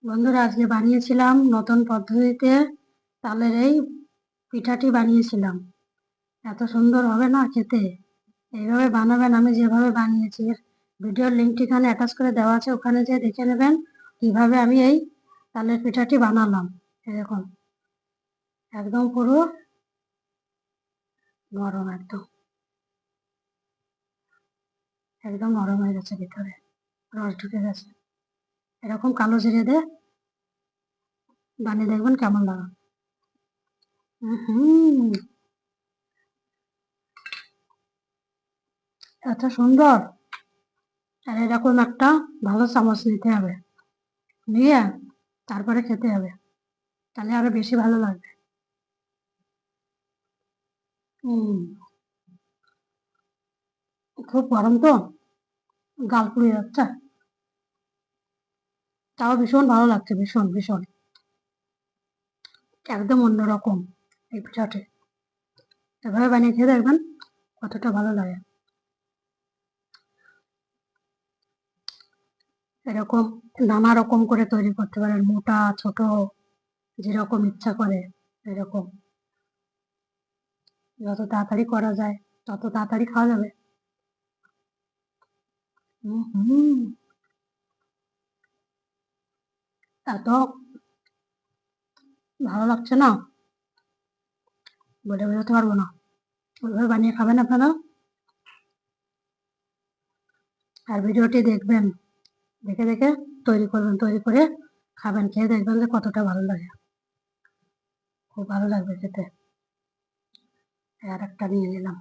বন্ধুরা, আজকে বানিয়েছিলাম নতুন পদ্ধতিতে তালের এই পিঠাটি বানিয়েছিলাম। এত সুন্দর হবে না খেতে। এইভাবে বানাবেন, আমি যেভাবে বানিয়েছি। এর ভিডিওর লিঙ্কটি এখানে অ্যাটাচ করে দেওয়া আছে, ওখানে যেয়ে দেখে নেবেন কিভাবে আমি এই তালের পিঠাটি বানালাম। এরকম একদম পুরো নরম, একদম একদম নরম হয়ে গেছে, ভিতরে রস ঢুকে গেছে। এরকম কালো জিরে দিয়ে বানিয়ে দেখবেন কেমন লাগে। হুম, এত সুন্দর। আর এরকম একটা ভালো চামচ নিতে হবে, নিয়ে তারপরে খেতে হবে, তাহলে আরো বেশি ভালো লাগবে। হুম, খুব গরম তো, গাল পুড়ে যাচ্ছে, তাও ভীষণ ভালো লাগছে, ভীষণ ভীষণ। একদম অন্যরকম এই পিঠাটি। এভাবে বানিয়ে খেয়ে দেখবেন কতটা ভালো লাগে। এরকম নানা রকম করে তৈরি করতে পারেন, মোটা ছোট যেরকম ইচ্ছা করে। এরকম যত তাড়াতাড়ি করা যায় তত তাড়াতাড়ি খাওয়া যাবে। হুম, এত ভালো লাগছে না, বলে বোঝাতে পারবো না। ওইভাবে বানিয়ে খাবেন আপনারা, আর ভিডিওটি দেখবেন, দেখে দেখে তৈরি করবেন, তৈরি করে খাবেন, খেয়ে দেখবেন যে কতটা ভালো লাগে। খুব ভালো লাগবে খেতে। আর একটা নিয়ে নিলাম।